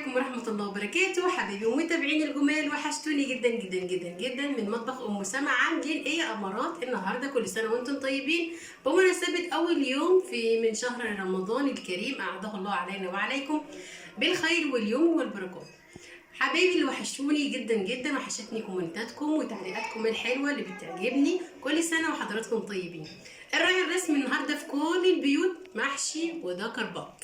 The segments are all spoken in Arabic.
عليكم ورحمة الله وبركاته. حبايبي ومتابعين الجمال، وحشتوني جدا جدا جدا جدا من مطبخ ام سما. عاملين ايه يا امارات النهارده؟ كل سنة وانتم طيبين بمناسبة اول يوم من شهر رمضان الكريم، اعاده الله علينا وعليكم بالخير واليوم والبركات. حبايبي اللي وحشوني جدا جدا، وحشتني كومنتاتكم وتعليقاتكم الحلوه اللي بتعجبني. كل سنه وحضراتكم طيبين. الراعي الرسمي النهارده في كل البيوت محشي وذكر بط.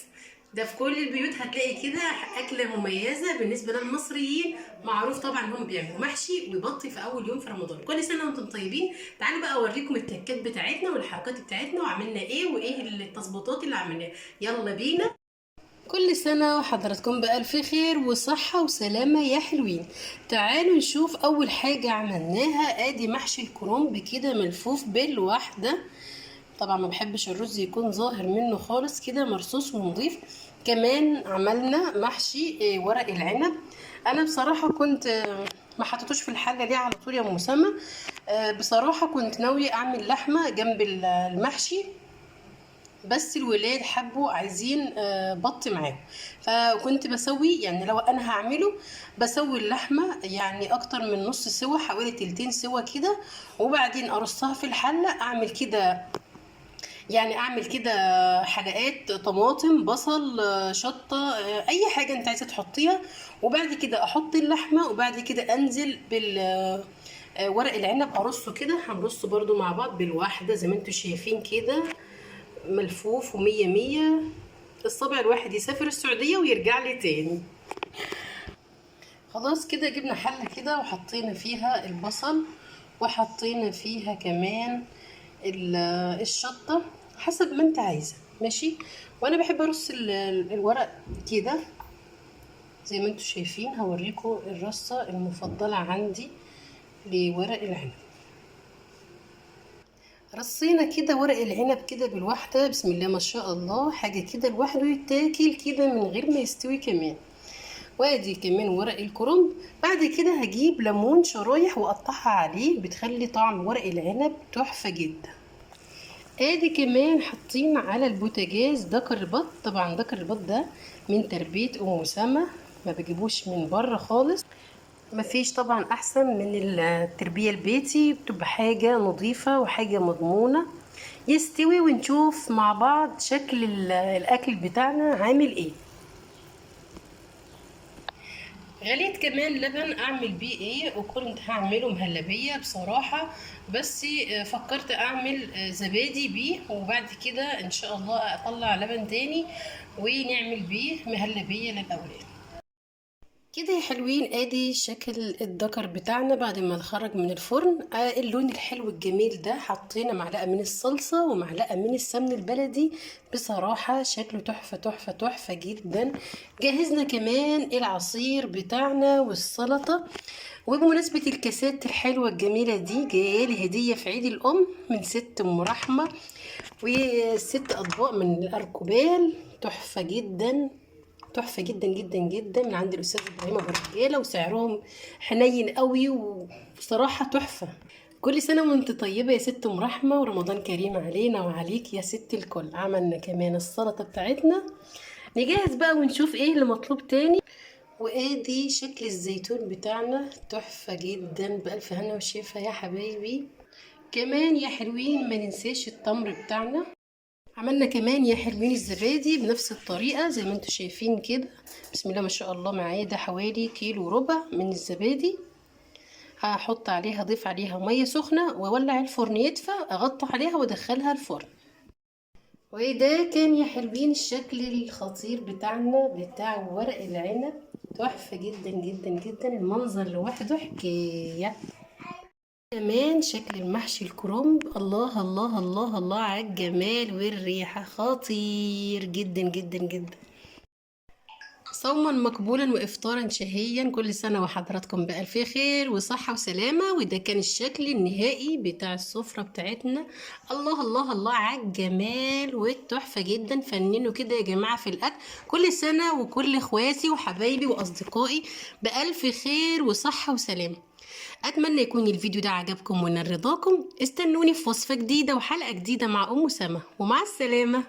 ده في كل البيوت هتلاقي كده اكله مميزه بالنسبه للمصريين، معروف طبعا هم بيعملوا محشي وبط في اول يوم في رمضان. كل سنه وانتم طيبين. تعالوا بقى اوريكم التكات بتاعتنا والحركات بتاعتنا وعملنا ايه وايه التظبيطات اللي عملناها. يلا بينا. كل سنة وحضراتكم بألف خير وصحة وسلامة يا حلوين. تعالوا نشوف أول حاجة عملناها. ادي محشي الكرنب كده ملفوف بالواحدة. طبعا ما بحبش الرز يكون ظاهر منه خالص، كده مرصوص ونضيف. كمان عملنا محشي ورق العنب. انا بصراحة كنت ما حطيتوش في الحلة ليه على طول يا ام سما. بصراحة كنت ناوية اعمل لحمة جنب المحشي، بس الولاد حبوا عايزين بط معاهم، فكنت بسوي يعني لو انا هعمله بسوي اللحمه يعني اكتر من نص سوا، حوالي تلتين سوا كده، وبعدين ارصها في الحله. اعمل كده يعني اعمل كده حلقات طماطم بصل شطه اي حاجه انت عايزه تحطيها، وبعد كده احط اللحمه، وبعد كده انزل بال ورق العنب ارصه كده. هنرصه برده مع بعض بالواحده زي ما انتم شايفين كده، ملفوف ومية مية. الصبع الواحد يسافر السعودية ويرجع لي تاني. خلاص كده جبنا حلة كده وحطينا فيها البصل، وحطينا فيها كمان الشطة حسب ما انت عايزة، ماشي. وانا بحب ارص الورق كده زي ما انتم شايفين. هوريكم الرصة المفضلة عندي لورق العنب. رصينا كده ورق العنب كده بالواحدة، بسم الله ما شاء الله، حاجة كده لوحده يتاكل كده من غير ما يستوي كمان. وادي كمان ورق الكرنب. بعد كده هجيب ليمون شرايح واقطعها عليه، بتخلي طعم ورق العنب تحفة جدا. ادي كمان حاطين على البوتاجاز دكر البط. طبعا دكر البط ده من تربية ام سما، ما بجيبوش من بره خالص. مفيش طبعا احسن من التربية البيتي، بتبقى حاجة نظيفة وحاجة مضمونة. يستوي ونشوف مع بعض شكل الاكل بتاعنا عامل ايه. غليت كمان لبن اعمل بيه ايه، وكنت هعمله مهلبية بصراحة، بس فكرت اعمل زبادي بيه، وبعد كده ان شاء الله اطلع لبن تاني ونعمل بيه مهلبية للاولاد. كده يا حلوين، ادي شكل الدكر بتاعنا بعد ما خرج من الفرن. اللون الحلو الجميل ده. حطينا معلقه من الصلصه ومعلقه من السمن البلدي، بصراحه شكله تحفه تحفه تحفه جدا. جهزنا كمان العصير بتاعنا والسلطه. وبمناسبه الكاسات الحلوه الجميله دي، جايالي هديه في عيد الام من ست ام رحمه، وست اطباق من الاركوبال تحفه جدا تحفه جدا جدا جدا من عند الاستاذ ابراهيم ابو رجاله، وسعرهم حنين قوي وبصراحه تحفه. كل سنه وانت طيبه يا ست ام رحمه، ورمضان كريم علينا وعليك يا ست الكل. عملنا كمان السلطه بتاعتنا. نجهز بقى ونشوف ايه اللي مطلوب تاني. وادي شكل الزيتون بتاعنا تحفه جدا، بالف هنا وشفا يا حبايبي. كمان يا حلوين ما ننساش التمر بتاعنا. عملنا كمان يا حلوين الزبادي بنفس الطريقة زي ما انتوا شايفين كده، بسم الله ما شاء الله. معايا ده حوالي كيلو وربع من الزبادي. هحط عليها اضيف عليها مية سخنة واولع الفرن يدفى، اغطي عليها وادخلها الفرن. وده كان يا حلوين الشكل الخطير بتاعنا بتاع ورق العنب. تحفة جدا جدا جدا، المنظر لوحده حكاية. كمان شكل المحشي الكرنب، الله الله الله الله على الجمال والريحة، خطير جدا جدا جدا. صوما مقبولا وافطارا شهيا. كل سنة وحضراتكم بألف خير وصحة وسلامة. وده كان الشكل النهائي بتاع السفرة بتاعتنا. الله الله الله على الجمال والتحفة جدا. فننوا كده يا جماعة في الأكل. كل سنة وكل اخواتي وحبايبي وأصدقائي بألف خير وصحة وسلامة. اتمنى يكون الفيديو ده عجبكم ونال رضاكم. استنوني في وصفة جديدة وحلقة جديدة مع ام سما، ومع السلامة.